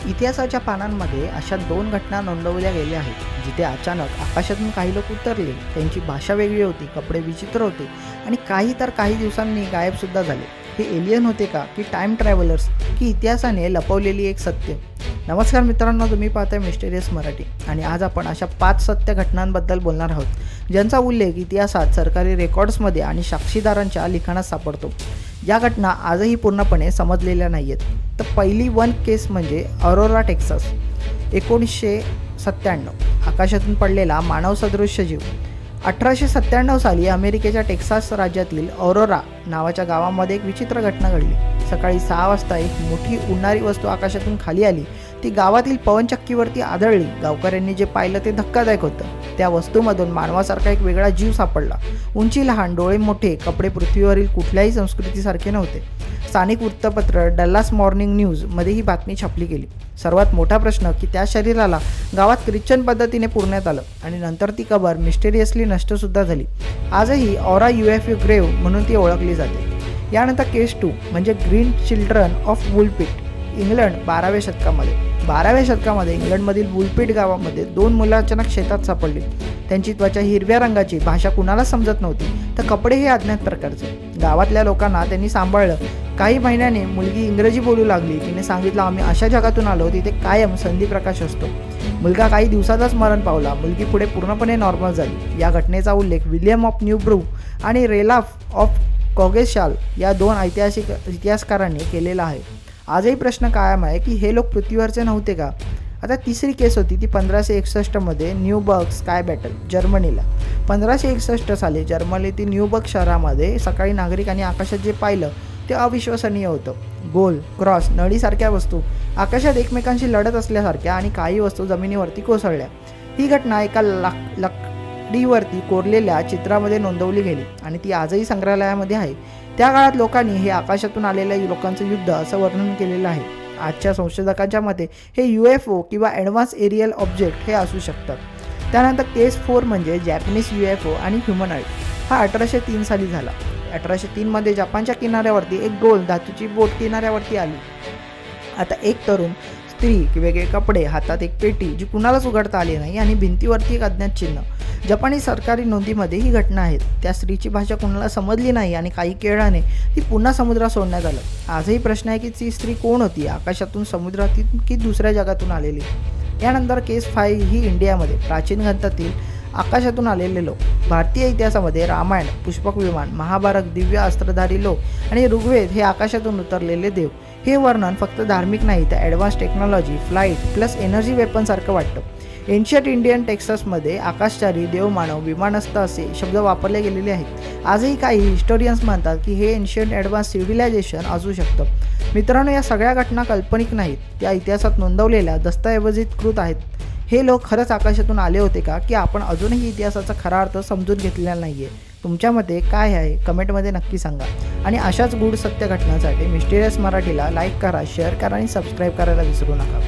इतिहासाच्या पानांमध्ये अशा 2 घटना नोंदवल्या गेल्या आहेत जिथे अचानक आकाशातून काही लोक उतरले, त्यांची भाषा वेगळी होती, कपडे विचित्र होते आणि काही दिवसांनी गायबसुद्धा झाले. हे एलियन होते का, की टाइम ट्रॅव्हलर्स, की इतिहासाने लपवलेली एक सत्य? नमस्कार मित्रांनो, तुम्ही पाहताय मिस्टेरियस मराठी आणि आज आपण अशा 5 सत्य घटनांबद्दल बोलणार आहोत ज्यांचा उल्लेख इतिहासात, सरकारी रेकॉर्ड्समध्ये आणि साक्षीदारांच्या लिखाणात सापडतो. या घटना आजही पूर्णपणे समजलेल्या नाही आहेत. तर पहिली केस म्हणजे अरोरा टेक्सास. 1997 आकाशातून पडलेला मानवसदृश्य जीव. 1897 साली अमेरिकेच्या टेक्सास राज्यातील अरोरा नावाच्या गावामध्ये एक विचित्र घटना घडली. सकाळी 6 वाजता एक मोठी उडणारी वस्तू आकाशातून खाली आली. ती गावातील पवनचक्कीवरती आदळली. गावकऱ्यांनी जे पाहिलं ते धक्कादायक होतं. त्या वस्तूमधून मानवासारखा एक वेगळा जीव सापडला. उंची लहान, डोळे मोठे, कपडे पृथ्वीवरील कुठल्याही संस्कृतीसारखे नव्हते. स्थानिक वृत्तपत्र डल्लास मॉर्निंग न्यूजमध्ये ही बातमी छापली गेली. सर्वात मोठा प्रश्न की त्या शरीराला गावात ख्रिश्चन पद्धतीने पुरण्यात आलं आणि नंतर ती कबर मिस्टेरियसली नष्टसुद्धा झाली. आजही ऑरा UFO ग्रेव्ह म्हणून ती ओळखली जाते. यानंतर केस 2 म्हणजे ग्रीन चिल्ड्रन ऑफ वुलपिट, इंग्लंड. 12व्या शतकामध्ये इंग्लंडमधील वुलपिट गावामध्ये 2 मुलं अचानक शेतात सापडली. त्यांची त्वचा हिरव्या रंगाची, भाषा कुणाला समजत नव्हती, तर कपडेही अज्ञात प्रकारचे. गावातल्या लोकांना त्यांनी सांभाळलं. काही महिन्याने मुलगी इंग्रजी बोलू लागली. तिने सांगितलं, आम्ही अशा जगातून आलो तिथे कायम संधिप्रकाश असतो. मुलगा काही दिवसातच मरण पावला. मुलगी पुढे पूर्णपणे नॉर्मल झाली. या घटनेचा उल्लेख विल्यम ऑफ न्यूब्रू आणि रेलाफ ऑफ कॉगेशाल या 2 ऐतिहासिक इतिहासकारांनी केलेला आहे. आजही प्रश्न कायम आहे की हे लोक पृथ्वीवरचे नव्हते का? आता तिसरी केस होती ती 1561 न्यूबर्ग स्काय बॅटल, जर्मनीला. 1561 साली जर्मनीतील न्यूबर्ग शहरामध्ये सकाळी नागरिकांनी आकाशात जे पाहिलं ते अविश्वसनीय होतं. गोल, क्रॉस, नळीसारख्या वस्तू आकाशात एकमेकांशी लढत असल्यासारख्या आणि काही वस्तू जमिनीवरती कोसळल्या. ही घटना एका लाकडीवरती कोरलेल्या चित्रामध्ये नोंदवली गेली आणि ती आजही संग्रहालयामध्ये आहे. त्या काळात लोकांनी हे आकाशातून आलेल्या लोकांचं युद्ध असं वर्णन केलेलं आहे. आजच्या संशोधकांच्या मते हे UFO किंवा ॲडव्हान्स एरियल ऑब्जेक्ट हे असू शकतात. त्यानंतर केस 4 म्हणजे जॅपनीज UFO आणि ह्युमनॉइड. हा 1803 साली झाला. 1803 मध्ये जपानच्या किनाऱ्यावरती एक गोल धातूची बोट किनाऱ्यावरती आली. आता एक तरुण स्त्री, वेगळे कपडे, हातात एक पेटी जी कुणालाच उघडता आली नाही आणि भिंतीवरती एक अज्ञात चिन्ह. जपानी सरकारी नोंदीमध्ये ही घटना आहेत. त्या स्त्रीची भाषा कुणाला समजली नाही आणि काही केळाने ती पुन्हा समुद्रात सोडण्यात आलं. आजही प्रश्न आहे की ती स्त्री कोण होती, आकाशातून, समुद्रातून की दुसऱ्या जगातून आलेली? यानंतर केस 5 ही इंडियामध्ये. प्राचीन ग्रंथातील आकाशातून आलेले लोक. भारतीय इतिहासामध्ये रामायण, पुष्पक विमान, महाभारत, दिव्य अस्त्रधारी लोक आणि ऋग्वेद हे आकाशातून उतरलेले देव. हे वर्णन फक्त धार्मिक नाही तर advance technology, flight plus energy वेपनसारखं वाटतं. एन्शियंट इंडियन टेक्सासमध्ये आकाशचारी, देवमानव, विमानस्थ असे शब्द वापरले गेलेले आहेत. आजही काही हिस्टोरियन्स मानतात की हे एन्शियंट ॲडव्हान्स सिव्हिलायझेशन असू शकतं. मित्रांनो, या सगळ्या घटना काल्पनिक नाहीत, त्या इतिहासात नोंदवलेल्या दस्तऐवजीकृत आहेत. हे लोक खरंच आकाशातून आले होते का, की आपण अजूनही इतिहासाचा खरा अर्थ समजून घेतलेला नाही आहे? तुमच्या मते काय आहे कमेंटमध्ये नक्की सांगा. आणि अशाच गूढ सत्य घटनांसाठी मिस्टेरियस मराठीला लाईक करा, शेअर करा आणि सबस्क्राईब करायला विसरू नका.